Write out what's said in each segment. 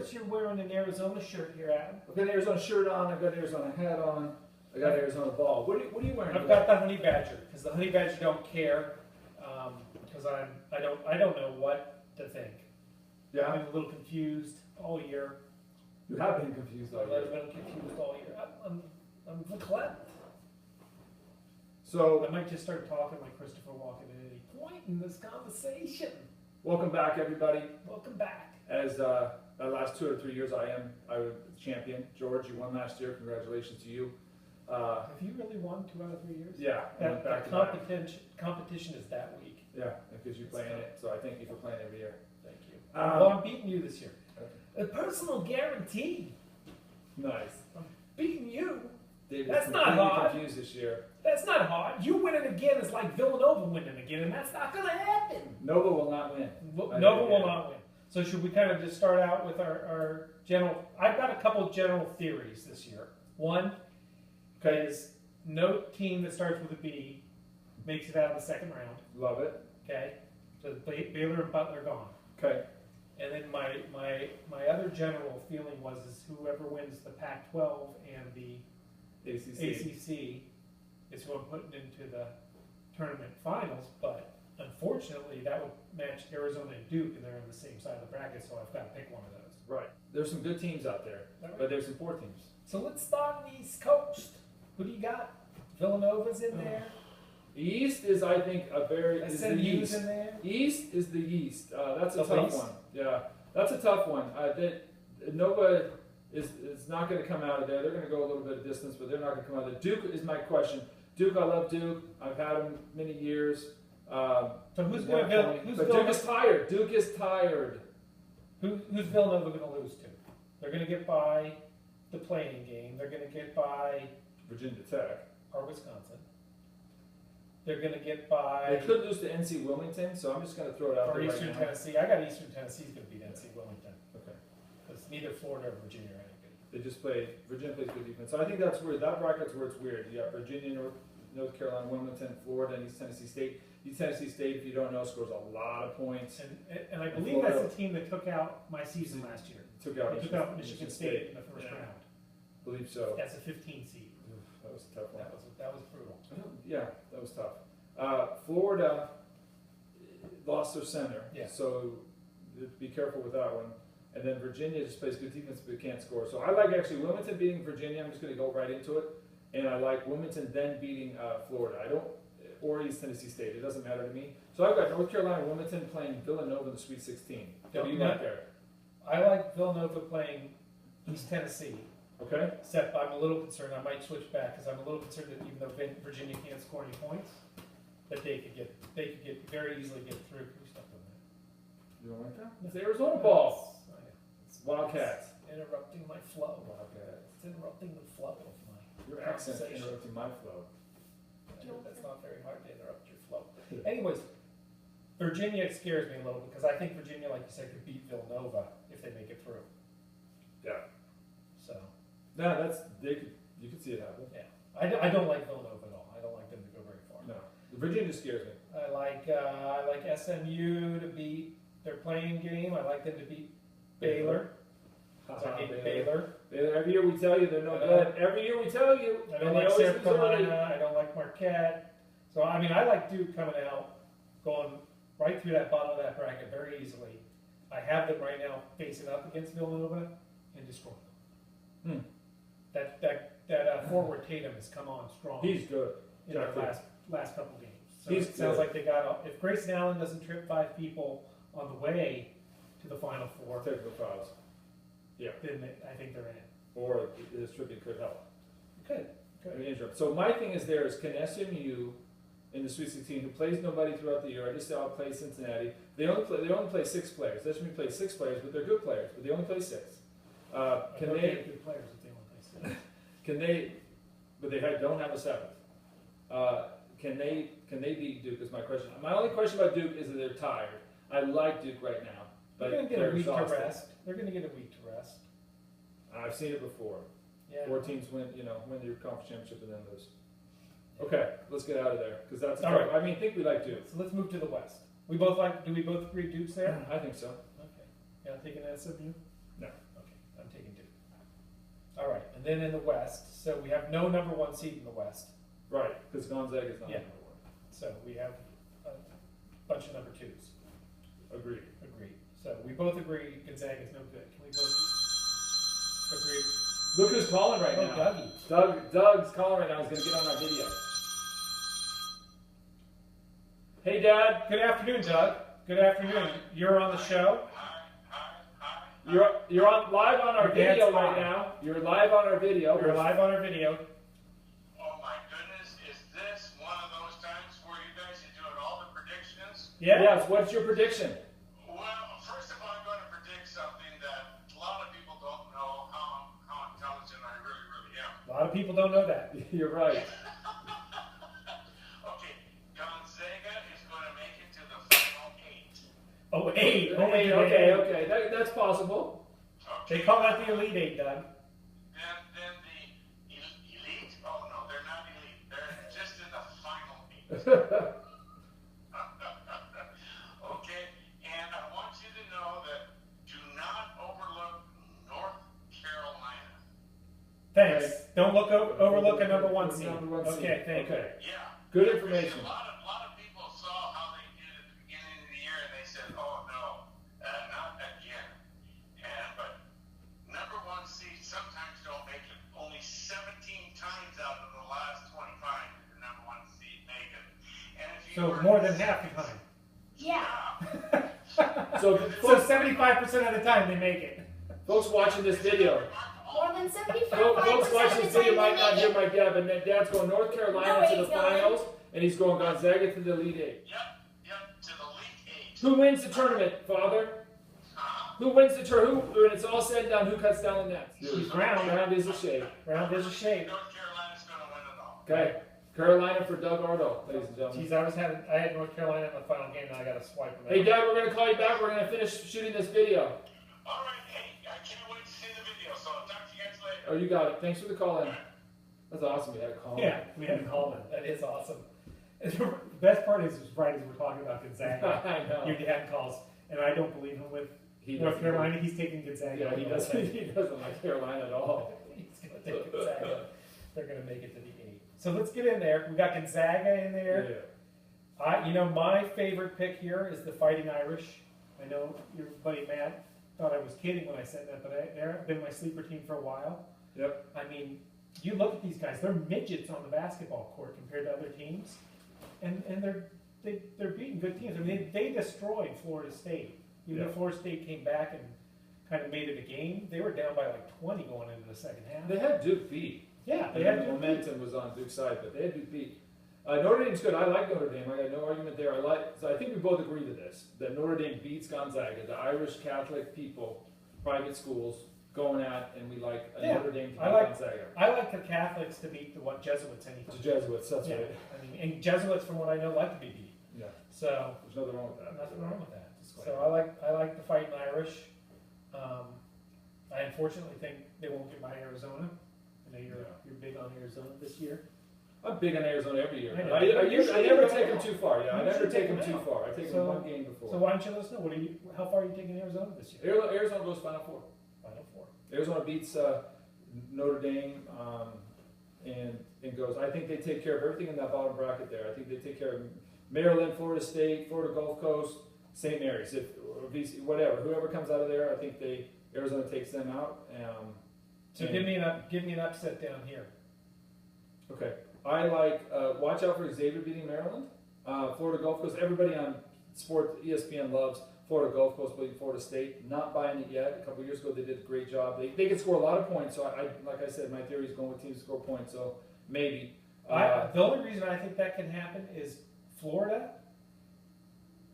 notice you're wearing an Arizona shirt here, Adam. I've got an Arizona shirt on. I've got an Arizona hat on. I got an Arizona ball. What are you wearing? I've got the honey badger because the honey badger don't care because I don't know what to think. Yeah, I've been a little confused all year. you have been confused all I've year. been confused all year. I'm verklempt. So, I might just start talking like Christopher Walken at any point in this conversation. welcome back, everybody. Welcome back. As the last 2 or 3 years, I was champion. George, you won last year. Congratulations to you. Have you really won 2 out of 3 years? Yeah, I went back That to back. competition is that week. Yeah, because you're playing it. So I thank you for playing every year. Thank you. Well, I'm beating you this year. A personal guarantee. Nice. I'm beating you. David's That's not completely hard. confused this year. That's not hard. You winning again is like Villanova winning again, and that's not going to happen. Nova will not win. Nova will not win. So should we kind of just start out with our general? I've got a couple general theories this year. One is no team that starts with a B makes it out of the second round. Love it. Okay, so Baylor and Butler gone. Okay. And then my other general feeling was is whoever wins the Pac-12 and the ACC is who I'm putting into the tournament finals. But unfortunately, that would match Arizona and Duke, and they're on the same side of the bracket, so I've got to pick one of those. Right. There's some good teams out there, but there's some poor teams. So let's start on the East Coast. Who do you got? Villanova's in there. East is, I think, SMU's in there. East is the East. That's a The tough East? one. Yeah, that's a tough one. Nova is not going to come out of there. They're going to go a little bit of distance, but they're not going to come out of there. Duke is my question. Duke, I love Duke. I've had them many years. So who's going to go? But Duke is tired. Duke is tired. Who's Villanova going to lose to? They're going to get by the playing game. They're going to get by Virginia Tech. or Wisconsin. They're going to get by They could lose to NC Wilmington, so I'm just going to throw it out or there Eastern right now. Tennessee. I got Eastern Tennessee's going to beat NC Wilmington Okay. because neither Florida or Virginia are any good. They just play. Virginia plays good defense. So I think that's where that bracket's where it's weird. You got Virginia, North Carolina, Wilmington, Florida, and East Tennessee State. East Tennessee State, if you don't know, scores a lot of points. And I believe that's the team that took out my season last year. Took out They took out Michigan State in the first Yeah. round. Believe so. That's a 15 seed. That was a tough one. That was brutal. Yeah, that was tough. Florida lost their center, Yeah. so be careful with that one. And then Virginia just plays good defense but can't score. So I like actually Wilmington beating Virginia. I'm just going to go right into it. And I like Wilmington then beating Florida. Or East Tennessee State. It doesn't matter to me. So I've got North Carolina, Wilmington playing Villanova in the Sweet 16. What do you like there? I like Villanova playing East Tennessee. Okay. Except I'm a little concerned. I might switch back because I'm a little concerned that even though Virginia can't score any points, that they could get very easily get through. Can we stop doing that? You don't like that? It's the Arizona ball. It's Wildcats. interrupting my flow. Wildcats. It's interrupting the flow of my Your accent conversation. interrupting my flow. That's not very hard to interrupt your flow. Anyways, Virginia scares me a little because I think Virginia, like you said, could beat Villanova if they make it through. Yeah. So. No, you could see it happen. Yeah. I don't like Villanova at all. I don't like them to go very far. No. Virginia scares me. I like SMU to beat their playing game. I like them to beat Baylor. So I hate Baylor. Every year we tell you they're no good. Every year we tell you. I don't like South Carolina. I don't like Marquette. So I mean, I like Duke coming out, going right through that bottom of that bracket very easily. I have them right now facing up against Villanova and destroying them. That forward Tatum has come on strong. He's good. In their last couple games. So He's it sounds good. like they got. If Grayson Allen doesn't trip 5 people on the way to the Final Four, Technical fouls. Yeah. then I think they're in. Or his tripping could help. Good. So my thing is can SMU in the Sweet 16, who plays nobody throughout the year, I just saw play Cincinnati. They only play 6 players. SMU plays 6 players, but they're good players. But they only play 6. Can they? Good players if they only play 6. Can they? But they don't have a 7th. Can they beat Duke? Is my question. My only question about Duke is that they're tired. I like Duke right now, but They're going to get a week exhausted. to rest. They're going to get a week to rest. I've seen it before. Yeah. 4 teams win your conference championship and then lose. Okay, let's get out of there because that's. All right. I mean, I think we like Duke. So let's move to the West. We both like. Do we both agree Duke's there? I think so. Okay. You're not taking SMU? No. Okay. and then in the West. So we have no number 1 seed in the West. Right, because Gonzaga is not Yeah. number 1. So we have a bunch of number 2s. Agreed. Agreed. So we both agree Gonzaga is no good. Can we both agree? Look who's calling right Oh, now. Dougie. Doug's calling right now. He's going to get on our video. Hey, Dad. Good afternoon, Doug. Good afternoon. You're on the show. You're on live on our Your dad's video right live. now. You're live on our video. You're live on our video. Oh my goodness, is this one of those times where you guys are doing all the predictions? Yeah. Yes. What's your prediction? Well, first of all, I'm going to predict something that a lot of people don't know how intelligent I really am. A lot of people don't know that. You're right. Okay, Gonzaga is going to make it to the final 8. Oh, 8. Only Hey, eight. okay. That's possible. Okay. They call that the Elite 8, Doug. Then the elite? Oh no, they're not elite. They're just in the final 8. Okay, and I want you to know that do not overlook North Carolina. Thanks. Don't overlook a number 1 seed. Number 1 seed. Okay, thank you. Okay. Yeah. Good Because information. A lot of people saw how they did at the beginning of the year, and they said, "Oh no, not again." But number 1 seed sometimes don't make it. Only 17 times out of the last 25 did the number 1 seed make it. And if you So were more to than say- half the time. Yeah. So, So 75% of the time they make it. folks watching this video, More than 75% folks watching of this the video time might they not make hear it. my dad, but Dad's going North Carolina No, to the he's going. finals, and he's going Gonzaga to the Elite 8. Yep, to the Elite 8. Who wins the tournament, Father? Who wins the tournament? When it's all said and done, who cuts down the nets? He's round. Round is a shade. Round is a shade. North Carolina's going to win it all. Okay. Carolina for Doug Aardhal, ladies and gentlemen. Geez, I had North Carolina in the final game, and I got to swipe them out. Hey, Dad, we're going to call you back. We're going to finish shooting this video. All right, hey, I can't wait to see the video, so I'll talk to you guys later. Oh, you got it. Thanks for the call in. That's awesome. We had a call in. Yeah, we had a call in. That is awesome. The best part is right as we're talking about Gonzaga, I know. your dad calls, and I don't believe him with He North doesn't- Carolina. He's taking Gonzaga. Yeah, he doesn't like Carolina at all. He's going to take Gonzaga. They're going to make it to the 8. So let's get in there. We got Gonzaga in there. My favorite pick here is the Fighting Irish. I know your buddy Matt thought I was kidding when I said that, but they've been my sleeper team for a while. Yep. I mean, you look at these guys; they're midgets on the basketball court compared to other teams, and they're beating good teams. I mean, they destroyed Florida State. Even though Florida State came back and kind of made it a game, they were down by like 20 going into the second half. They had Duke beat. Yeah, They had the momentum was on Duke's side, but they had Duke beat. Notre Dame's good. I like Notre Dame. I got no argument there. So I think we both agree to this, that Notre Dame beats Gonzaga. The Irish Catholic people, private schools, going at, and we like Notre Dame to beat Gonzaga. I like the Catholics to beat the Jesuits anytime. The Jesuits, that's Yeah, right. I mean, and Jesuits, from what I know, like to be beat. Yeah, So there's nothing wrong with that. nothing wrong with that. So I like the Fighting Irish. I unfortunately think they won't get by Arizona. I know you're big on Arizona this year. I'm big on Arizona every year. I know. I never take them too far. Yeah, I never Usually take them take them too out. far. I take So- them one game before. So why don't you let us know? How far are you taking Arizona this year? Arizona goes Final Four. Final 4. Arizona beats Notre Dame and goes. I think they take care of everything in that bottom bracket there. I think they take care of Maryland, Florida State, Florida Gulf Coast, St. Mary's, whatever. Whoever comes out of there, I think Arizona takes them out. So give me an upset down here. Okay. I like, watch out for Xavier beating Maryland. Florida Gulf Coast, everybody on Sport ESPN loves Florida Gulf Coast beating Florida State. Not buying it yet. A couple years ago, they did a great job. They can score a lot of points. So like I said, my theory is going with teams to score points. So maybe. The only reason I think that can happen is Florida,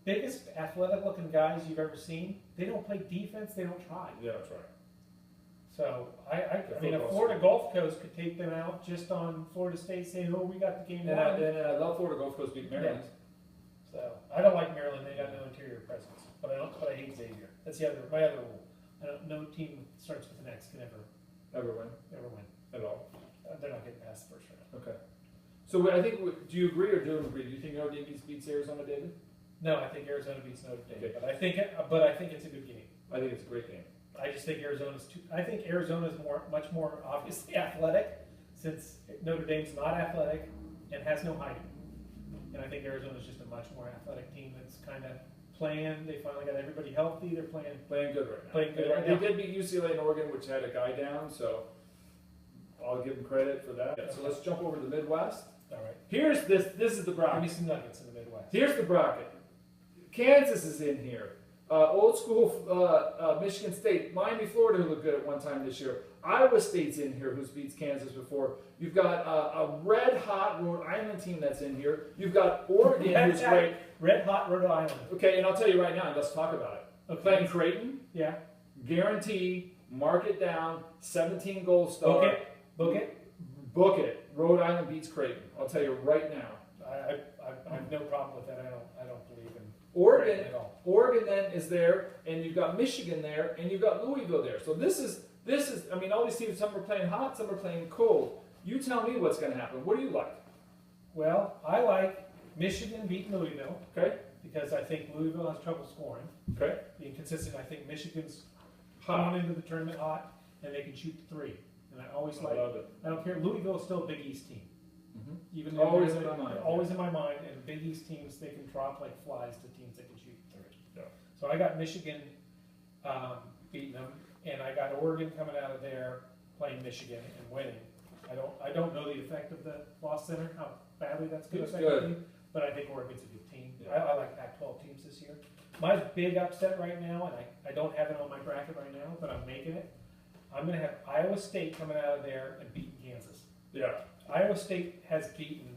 biggest athletic-looking guys you've ever seen. They don't play defense. They don't try. Yeah, that's right. So I mean, if Florida Gulf Coast could take them out just on Florida State, saying, "Oh, we got the game And won." I love Florida Gulf Coast beating Maryland. So I don't like Maryland; they got no interior presence. But I hate Xavier. That's my other rule. No team that starts with an X can ever Ever win win. at all. They're not getting past the first round. Okay. So I think, do you agree or don't agree? Do you think Notre Dame beats Arizona, David? No, I think Arizona beats Notre Dame, Okay. but I think it's a good game. I think it's a great game. I just think I think Arizona's much more obviously athletic, since Notre Dame's not athletic and has no height. And I think Arizona's just a much more athletic team that's kind of playing. They finally got everybody healthy. They're playing good right now. Playing good right now. They did beat UCLA and Oregon, which had a guy down, so I'll give them credit for that. Okay. So let's jump over to the Midwest. All right. Here's this is the bracket. Give me some nuggets in the Midwest. Here's the bracket. Kansas is in here. Old school Michigan State, Miami, Florida, who looked good at one time this year. Iowa State's in here, who's beats Kansas before. You've got a red-hot Rhode Island team that's in here. You've got Oregon, who's great. Red-hot Rhode Island. Okay, and I'll tell you right now, let's talk about it. Okay. Playing Creighton, Yeah. guarantee, mark it down, 17 gold star. Book it. Book it. Rhode Island beats Creighton. I'll tell you right now. I have no problem with that. I don't believe in Oregon Creighton at all. Oregon then is there, and you've got Michigan there, and you've got Louisville there. So this is. I mean, all these teams. Some are playing hot, some are playing cold. You tell me what's going to happen. What do you like? Well, I like Michigan beating Louisville. Okay. Because I think Louisville has trouble scoring. Okay. Being consistent, I think Michigan's coming into the tournament hot, and they can shoot the three. And I always like. Love it. I don't care. Louisville is still a Big East team. Even though Always in my mind. Always in my mind. And Big East teams, they can drop like flies to teams that can shoot three. Yeah. So I got Michigan beating them, and I got Oregon coming out of there playing Michigan and winning. I don't know the effect of the Loss Center, how badly that's going to It's affect good. the team, but I think Oregon's a good team. Yeah. I like Pac-12 teams this year. My big upset right now, and I don't have it on my bracket right now, but I'm making it. I'm going to have Iowa State coming out of there and beating Kansas. Yeah. Iowa State has beaten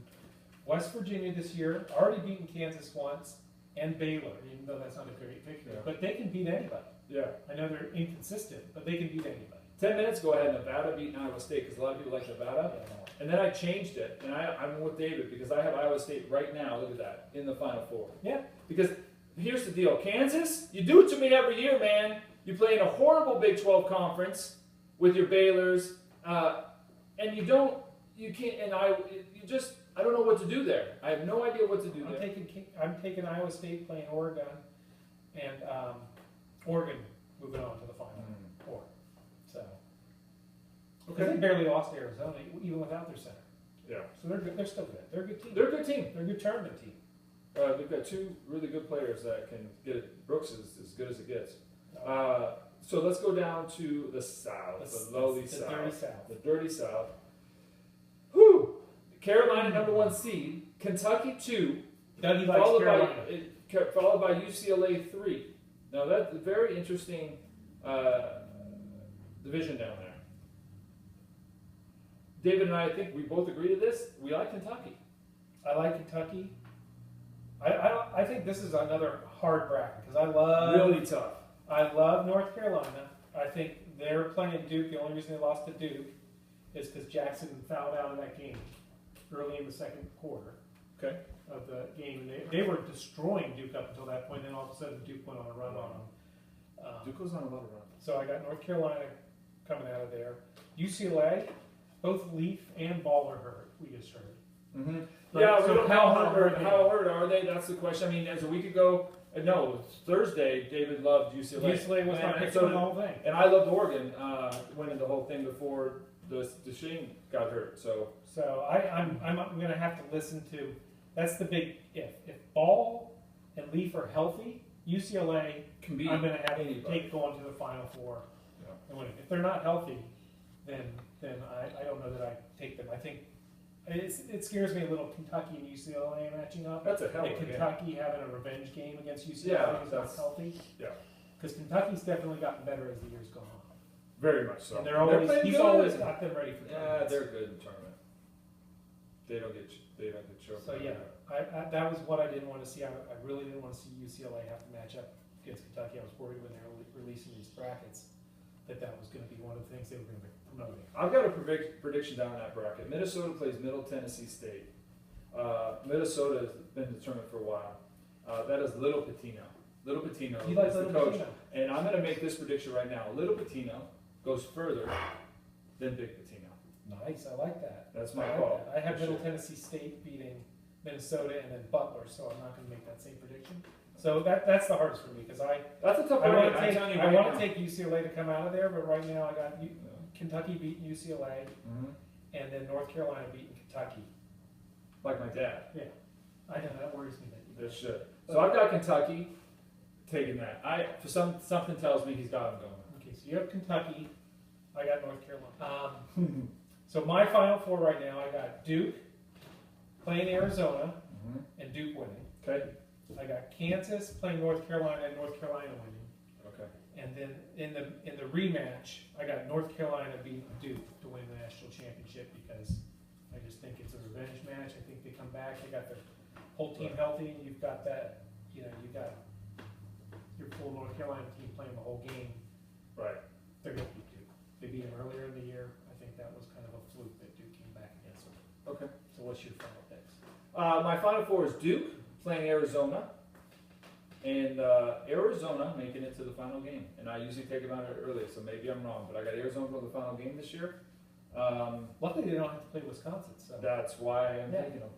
West Virginia this year, already beaten Kansas once, and Baylor, even though that's not a great victory. Yeah. But they can beat anybody. Yeah. I know they're inconsistent, but they can beat anybody. 10 minutes ago, I had Nevada beating Iowa State because a lot of people like Nevada. Yeah, no. And then I changed it, and I'm with David because I have Iowa State right now. Look at that in the Final Four. Yeah. Because here's the deal, Kansas, you do it to me every year, man. You play in a horrible Big 12 conference with your Baylors, and you can't. And I don't know what to do there. I have no idea what to do there. I'm taking Iowa State playing Oregon, and Oregon moving on to the Final Four. So. Okay. They barely lost to Arizona, even without their center. Yeah. So they're good. They're still good. They're a good team. They're a good team. They're a good tournament team. They've got two really good players that can get it. Brooks is as good as it gets. So let's go down to the South, the lowly South. The dirty South. The dirty South. Whew! Carolina, #1 seed. Kentucky 2. Dougie likes Carolina. Followed by UCLA 3. Now that's a very interesting division down there. David and I think we both agree to this. We like Kentucky. I like Kentucky. I think this is another hard bracket because I love Really tough. I love North Carolina. I think they're playing Duke. The only reason they lost to Duke is because Jackson fouled out of that game early in the second quarter. Okay. Of the game. And they were destroying Duke up until that point. Then all of a sudden Duke went on a run on them. Duke goes on a lot of runs. So I got North Carolina coming out of there. UCLA, both Leaf and Ball are hurt. We just heard. Mm-hmm. Right, Yeah, so we don't know how how hurt hurt are they? That's the question. I mean, as a week ago, no, Thursday, David loved UCLA. UCLA was my and pick so for the whole thing. And I loved Oregon winning the whole thing before Deshane got hurt. So I'm going to have to listen to. That's the big if. If Ball and Leaf are healthy, UCLA can be. I'm going to have to anybody. take going to the Final Four. Yeah. And win. If they're not healthy, then I don't know that I take them. I think it scares me a little. Kentucky and UCLA matching up. That's a hell of a game. Kentucky having a revenge game against UCLA who's not healthy. Yeah. Because Kentucky's definitely gotten better as the years go on. Very much so. And he's always got them ready for tournaments. Yeah, they're good in tournament. They don't get choked. So yeah, that was what I didn't want to see. I really didn't want to see UCLA have to match up against Kentucky. I was worried when they were releasing these brackets that was going to be one of the things they were going to be promoting. I've got a prediction down in that bracket. Minnesota plays Middle Tennessee State. Minnesota has been determined for a while. That is Little Pitino. Little Pitino is the coach. Pitino. And I'm going to make this prediction right now. Little Pitino goes further than Big Pitino. Nice, I like that. That's my I like call. that. I have Middle Tennessee State beating Minnesota and then Butler, so I'm not going to make that same prediction. So that's the hardest for me, because That's a tough I one. want I'm telling you I right want now. to take UCLA to come out of there, but right now I got Kentucky beating UCLA, Mhm. and then North Carolina beating Kentucky. Like my dad. I know, that worries me. That That should. So I've got Kentucky taking that. Something tells me he's got him going. Okay, so you have Kentucky, I got North Carolina. So my Final Four right now, I got Duke playing Arizona, Mhm. and Duke winning. Okay. I got Kansas playing North Carolina and North Carolina winning. Okay. And then in the rematch, I got North Carolina beating Duke to win the national championship, because I just think it's a revenge match. I think they come back, they got their whole team healthy, and you've got that, you got your full North Carolina team playing the whole game. Right. They're going to beat Duke. They beat them earlier in the year. I think that was kind of a fluke that Duke came back against them. Okay. So what's your final picks? My Final Four is Duke playing Arizona, and Arizona making it to the final game. And I usually take them out early, so maybe I'm wrong, but I got Arizona going to the final game this year. Luckily, they don't have to play Wisconsin, so. That's why I'm Yeah. taking them.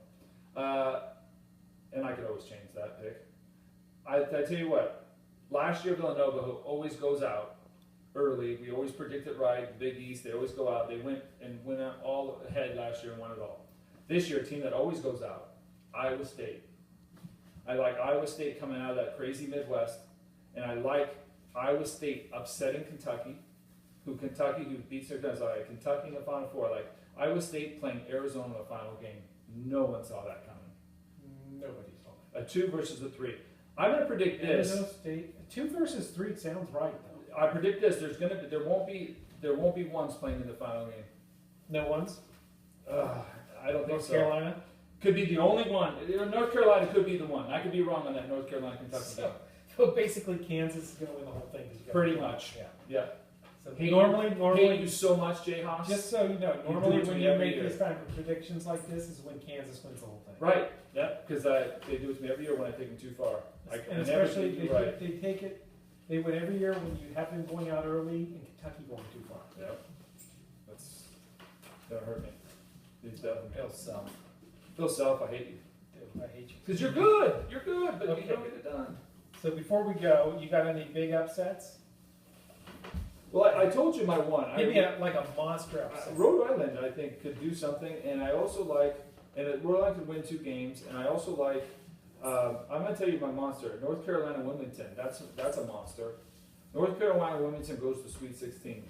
And I could always change that pick. I tell you what, last year Villanova, who always goes out early, we always predict it right, the Big East, they always go out. They went out all ahead last year and won it all. This year, a team that always goes out, Iowa State. I like Iowa State coming out of that crazy Midwest, and I like Iowa State upsetting Kentucky, who beats their guys. I like Kentucky in the Final Four. I like Iowa State playing Arizona in the final game. No one saw that coming. Nobody saw that. A 2 versus a 3. I'm going to predict this. Arizona State, 2 versus 3 sounds right, though. I predict this. There won't be ones playing in the final game. No ones? I don't think North so. Carolina? Could be the only one. North Carolina could be the one. I could be wrong on that North Carolina Kentucky game. So basically, Kansas is going to win the whole thing. 'cause you got Pretty the- much. Yeah. Yeah. So Hate normally, you so much, Jay Haas. just so you know, do normally it to when me you every make year. these type of predictions like this is when Kansas wins the whole thing. Right. Yeah. Because they do it to me every year when I take them too far. I And never especially think you're right. they take it, they win every year when you have them going out early and Kentucky going too far. Yep. That's gonna hurt me. He's definitely. Bill Self. Bill Self, I hate you. Dude, I hate you. Because you're good. You're good, but Okay. you don't get it done. So before we go, you got any big upsets? Well, I told you my one. Give me like a monster upset. Rhode Island, I think, could do something, and I also like, Rhode Island could win 2 games, and I also like, I'm going to tell you my monster, North Carolina Wilmington. That's a monster. North Carolina Wilmington goes to Sweet 16,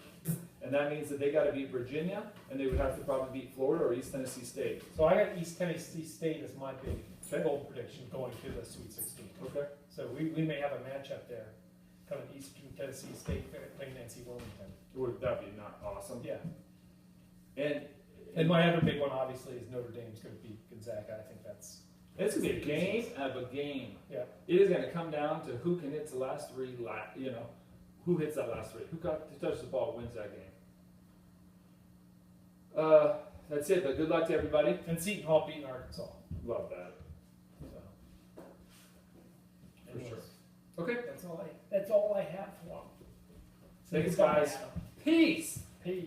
and that means that they got to beat Virginia, and they would have to probably beat Florida or East Tennessee State. So I got East Tennessee State as my big Okay. bold prediction going to the Sweet 16. Okay. So we may have a matchup there, coming Eastern Tennessee State playing Nancy Wilmington. Would that be not awesome? Yeah. And My other big one, obviously, is Notre Dame's going to beat Gonzaga. I think that's. it's going to be a game of a game. Yeah. It is going to come down to who can hit the last 3, who hits that last 3. Who touches the ball wins that game. That's it, but good luck to everybody. And Seton Hall beating Arkansas. Love that. So. For Anyways, sure. Okay. That's all I have for them. Thanks, guys. Peace. Peace.